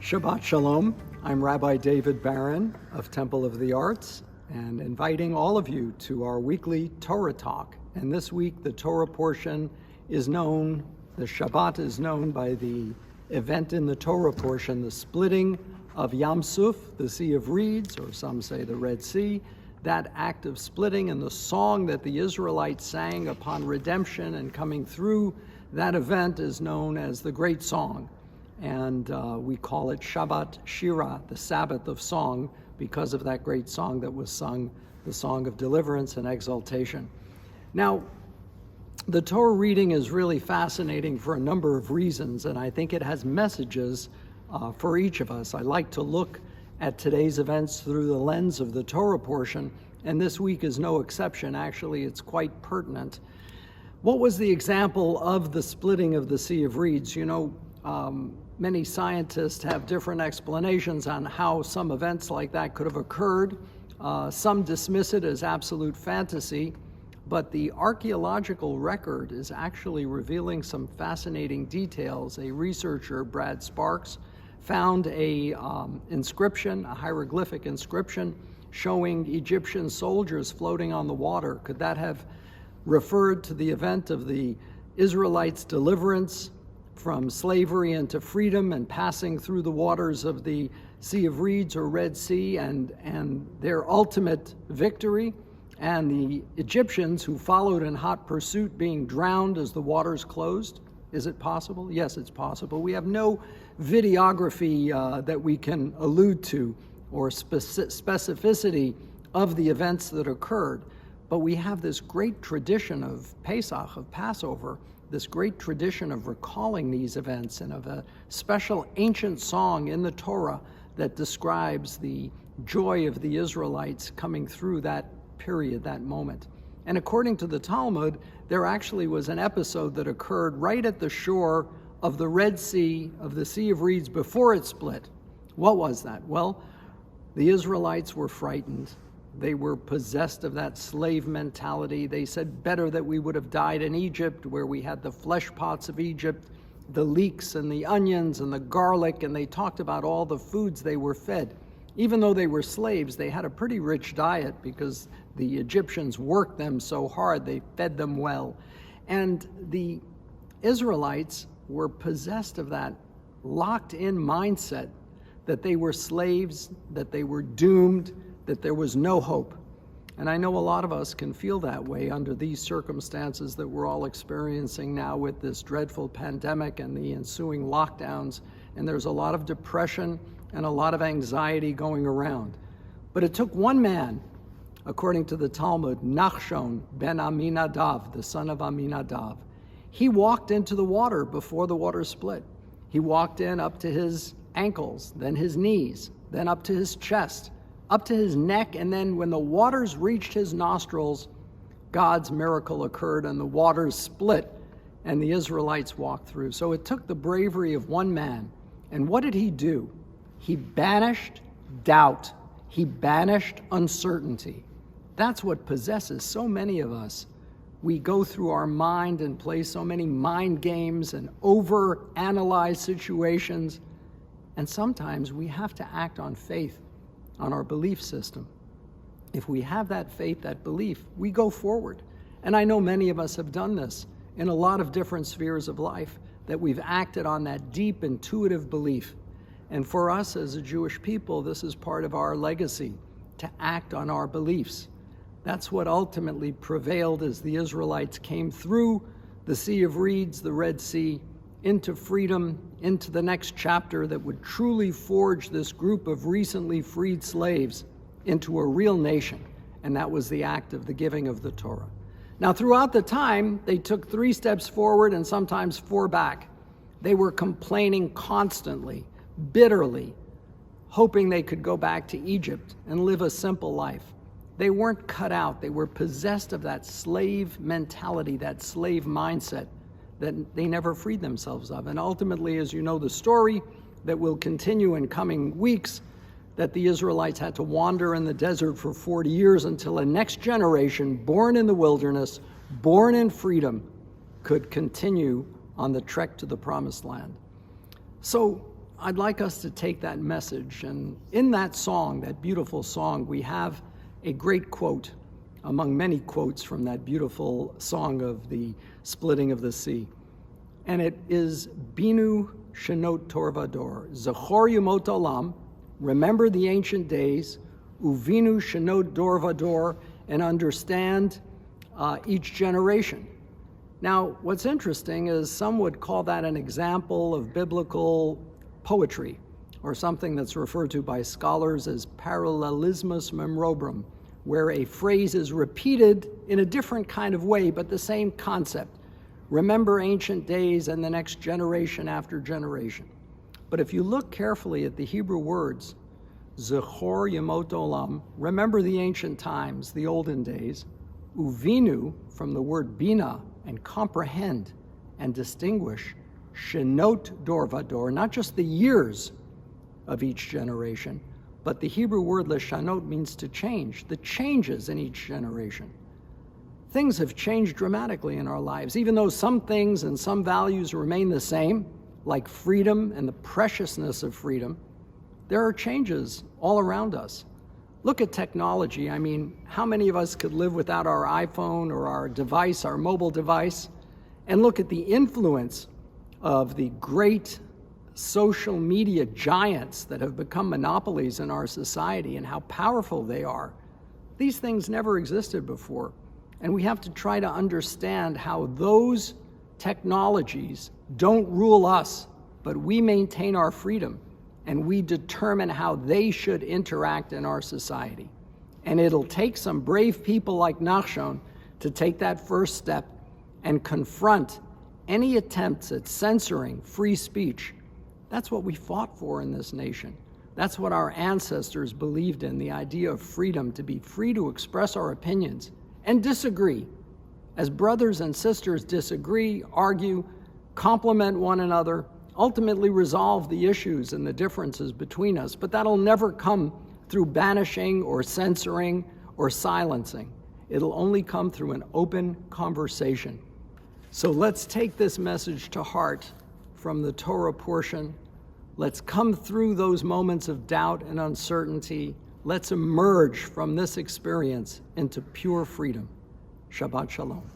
Shabbat Shalom. I'm Rabbi David Baron of Temple of the Arts and inviting all of you to our weekly Torah talk. And this week the Torah portion is known, the Shabbat is known by the event in the Torah portion, the splitting of Yam Suf, the Sea of Reeds, or some say the Red Sea, that act of splitting and the song that the Israelites sang upon redemption and coming through that event is known as the Great Song. And we call it Shabbat Shira, the Sabbath of song, because of that great song that was sung, the song of deliverance and exaltation. Now, the Torah reading is really fascinating for a number of reasons, and I think it has messages for each of us. I like to look at today's events through the lens of the Torah portion, and this week is no exception. Actually, it's quite pertinent. What was the example of the splitting of the Sea of Reeds? You know, many scientists have different explanations on how some events like that could have occurred. Some dismiss it as absolute fantasy, but the archaeological record is actually revealing some fascinating details. A researcher, Brad Sparks, found a inscription, a hieroglyphic inscription, showing Egyptian soldiers floating on the water. Could that have referred to the event of the Israelites' deliverance from slavery into freedom and passing through the waters of the Sea of Reeds or Red Sea and their ultimate victory, and the Egyptians who followed in hot pursuit being drowned as the waters closed? Is it possible? Yes, it's possible. We have no videography that we can allude to or specificity of the events that occurred, but we have this great tradition of Pesach, of Passover, this great tradition of recalling these events and of a special ancient song in the Torah that describes the joy of the Israelites coming through that period, that moment. And according to the Talmud, there actually was an episode that occurred right at the shore of the Red Sea, of the Sea of Reeds, before it split. What was that? Well, the Israelites were frightened. They were possessed of that slave mentality. They said, better that we would have died in Egypt, where we had the flesh pots of Egypt, the leeks and the onions and the garlic, and they talked about all the foods they were fed. Even though they were slaves, they had a pretty rich diet because the Egyptians worked them so hard, they fed them well. And the Israelites were possessed of that locked-in mindset that they were slaves, that they were doomed, that there was no hope. And I know a lot of us can feel that way under these circumstances that we're all experiencing now with this dreadful pandemic and the ensuing lockdowns. And there's a lot of depression and a lot of anxiety going around. But it took one man, according to the Talmud, Nachshon ben Aminadav, the son of Aminadav. He walked into the water before the water split. He walked in up to his ankles, then his knees, then up to his chest, up to his neck, and then when the waters reached his nostrils, God's miracle occurred and the waters split and the Israelites walked through. So it took the bravery of one man. And what did he do? He banished doubt. He banished uncertainty. That's what possesses so many of us. We go through our mind and play so many mind games and over-analyze situations. And sometimes we have to act on faith, on our belief system. If we have that faith, that belief, we go forward. And I know many of us have done this in a lot of different spheres of life, that we've acted on that deep intuitive belief. And for us as a Jewish people, this is part of our legacy, to act on our beliefs. That's what ultimately prevailed as the Israelites came through the Sea of Reeds, the Red Sea, into freedom, into the next chapter that would truly forge this group of recently freed slaves into a real nation. And that was the act of the giving of the Torah. Now, throughout the time, they took 3 steps forward and sometimes 4 back. They were complaining constantly, bitterly, hoping they could go back to Egypt and live a simple life. They weren't cut out. They were possessed of that slave mentality, that slave mindset that they never freed themselves of. And ultimately, as you know the story that will continue in coming weeks, that the Israelites had to wander in the desert for 40 years until a next generation, born in the wilderness, born in freedom, could continue on the trek to the promised land. So I'd like us to take that message, and in that song, that beautiful song, we have a great quote among many quotes from that beautiful song of the splitting of the sea. And it is Binu Shenot Torvador, Zachor Yomot Olam, remember the ancient days, Uvinu Shenot Dorvador, and understand each generation. Now, what's interesting is some would call that an example of biblical poetry, or something that's referred to by scholars as parallelismus memorabrum, where a phrase is repeated in a different kind of way, but the same concept. Remember ancient days and the next generation after generation. But if you look carefully at the Hebrew words, Zechor Yemot Olam, remember the ancient times, the olden days, Uvinu, from the word bina, and comprehend and distinguish, Shenot Dorvador, not just the years of each generation, but the Hebrew word leshanot means to change, the changes in each generation. Things have changed dramatically in our lives, even though some things and some values remain the same, like freedom and the preciousness of freedom. There are changes all around us. Look at technology. I mean, how many of us could live without our iPhone or our device, our mobile device? And look at the influence of the great social media giants that have become monopolies in our society and how powerful they are. These things never existed before. And we have to try to understand how those technologies don't rule us, but we maintain our freedom and we determine how they should interact in our society. And it'll take some brave people like Nachshon to take that first step and confront any attempts at censoring free speech. That's what we fought for in this nation. That's what our ancestors believed in, the idea of freedom, to be free to express our opinions and disagree. As brothers and sisters disagree, argue, complement one another, ultimately resolve the issues and the differences between us. But that'll never come through banishing or censoring or silencing. It'll only come through an open conversation. So let's take this message to heart from the Torah portion. Let's come through those moments of doubt and uncertainty. Let's emerge from this experience into pure freedom. Shabbat Shalom.